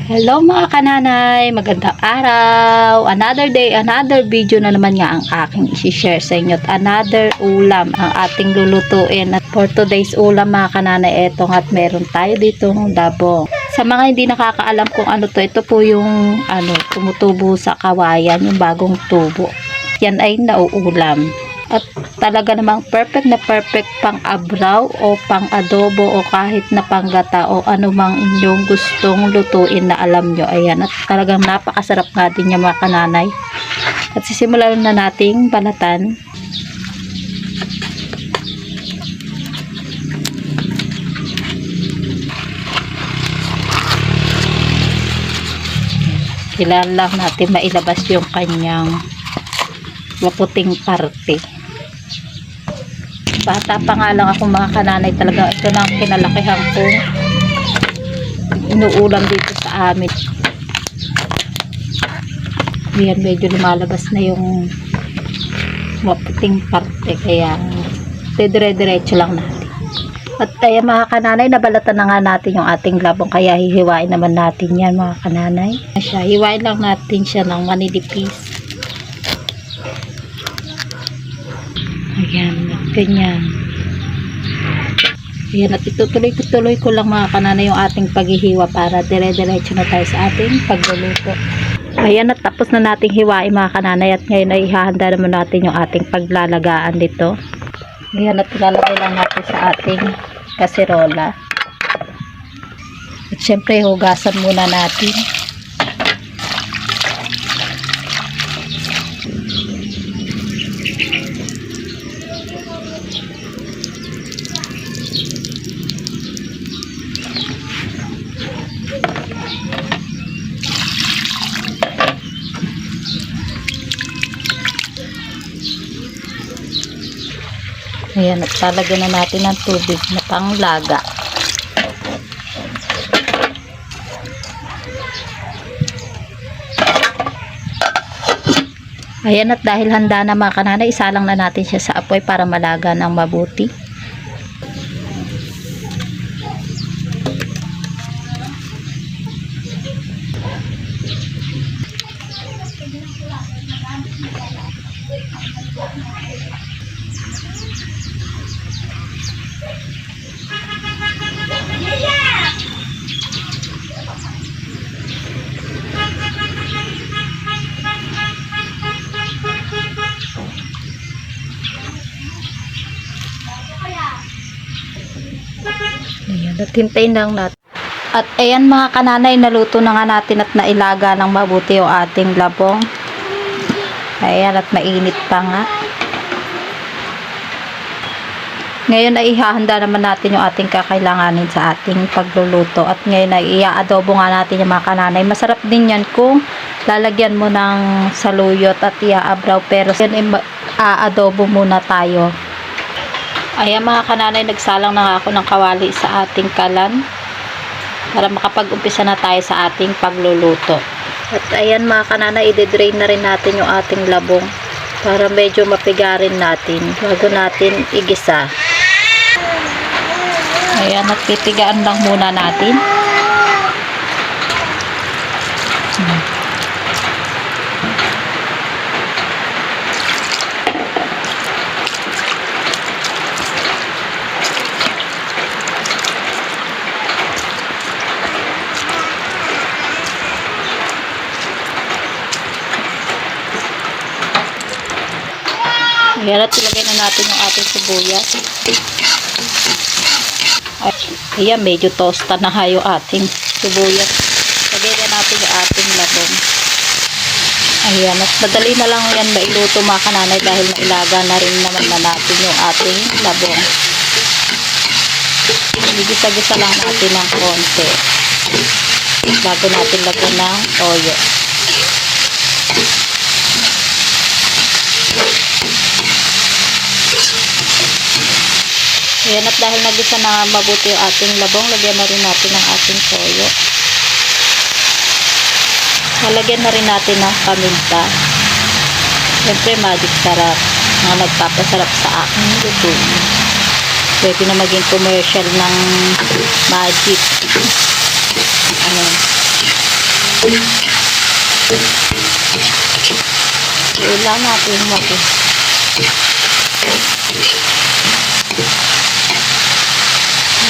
Hello mga kananay, magandang araw. Another day, another video na naman nga ang aking i-share sa inyo. At another ulam ang ating lulutuin. At for today's ulam mga kananay, eto at meron tayo dito ng dabong. Sa mga hindi nakakaalam kung ano to, ito po yung tumutubo sa kawayan, yung bagong tubo. Yan ay nauulam. At talaga namang perfect na perfect pang abraw o pang adobo o kahit na panggata o anumang inyong gustong lutuin na alam nyo. Ayan, at talagang napakasarap nga din yung mga kananay. At sisimulan na nating balatan. Kailangan lang natin mailabas yung kanyang maputing parte. Bata pa nga lang ako mga kananay, talaga ito na ang kinalakihan ko inuulam dito sa amin. Yan, medyo lumalabas na yung maputing parte, kaya dire-diretso lang natin. At kaya mga kananay, nabalatan na nga natin yung ating labong, kaya hihiwain naman natin yan mga kananay. Hiwain lang natin siya ng manilipis. Ayan, ganyan. Ayan, at itutuloy ko lang mga kananay yung ating paghihiwa para dire-diretso na tayo sa ating pagluluto. Ayan, at tapos na nating hiwain mga kananay, at ngayon ay ihahanda naman natin yung ating paglalagaan dito. Ayan, at ilalagay lang natin sa ating kaserola. At syempre hugasan muna natin. Ayan, at talagyan na natin ng tubig na panglaga. Ayan, at dahil handa na mga kananay, isalang na natin siya sa apoy para malaga ng mabuti. Ayan, at hintayin lang natin. At ayan mga kananay, naluto na nga natin at nailaga ng mabuti yung ating labong. Ayan, at mainit pa nga. Ngayon ay ihahanda naman natin yung ating kakailanganin sa ating pagluluto. At ngayon ay i-adobo nga natin yung mga kananay. Masarap din yan kung lalagyan mo ng saluyot at i-abraw. Pero yan ay adobo muna tayo. Ayan mga kananay, nagsalang na nga ako ng kawali sa ating kalan para makapag-umpisa na tayo sa ating pagluluto. At ayan mga kananay, i-drain na rin natin yung ating labong para medyo mapigarin natin bago natin igisa. Ayan, at pipigaan lang muna natin. Ayan, at ilagay na natin yung ating sibuyas. Ayan, medyo tosta na nga yung ating sibuyas. Lagay na natin yung ating labong. Ayan, at madali na lang yan mailuto mga kananay dahil nailaga na rin naman na natin yung ating labong. Gisa-gisa lang natin ng konti bago natin lagyan ng toyo. Ayan, at dahil nagisa na mabuti yung ating labong, lagyan na rin natin ng ating toyo. Lalagyan na rin natin ng paminta. Siyempre, magic sarap. Mga nagpapasarap sa aking luto. Pwede na maging commercial ng magic. Ano, Ilan natin mo ito.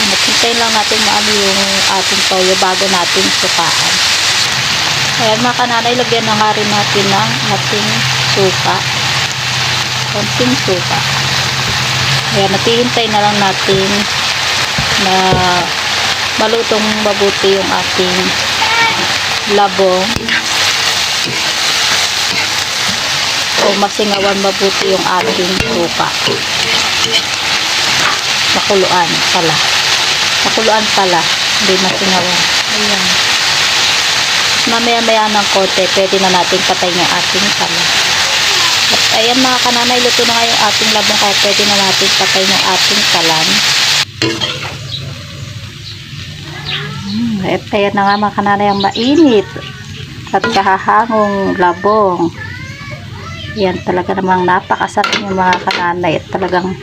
Naghintay lang natin maano yung ating toyo bago natin sukaan. Ayan mga kananay, lagyan na nga rin natin ng ating suka. Konting suka. Ayan, natihintay na lang natin na malutong mabuti yung ating labong o masingawan mabuti yung ating suka. Makuluan pala, hindi masingawan. Ayan, mamaya ng konti pwede na natin patayin yung ating tala. At ayan mga kananay, luto na nga yung ating labong, kaya pwede na natin patayin yung ating talan. At ayan na nga mga kananay, ang mainit at kahahangong labong. Yan, talaga namang napakasarap yung mga kananay, at talagang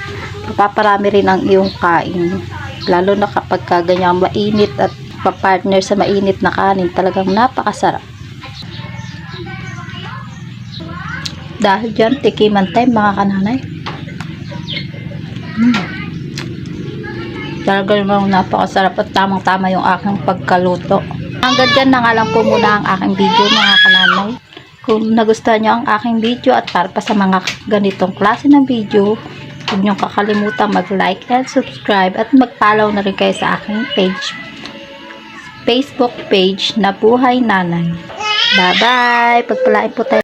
mapaparami rin ang iyong kain, lalo na kapag ganyang mainit at papartner sa mainit na kanin, talagang napakasarap. Dahil dyan, tikiman time mga kananay. Talaga namang napakasarap at tamang tama yung aking pagkaluto. Hanggang dyan na nga lang po muna ang aking video mga kananay. Kung nagustuhan nyo ang aking video at para pa sa mga ganitong klase ng video, huwag nyo kakalimutan mag-like and subscribe at mag-follow na rin kayo sa aking Facebook page na Buhay Nanay. Bye bye! Pagpalain po tayo.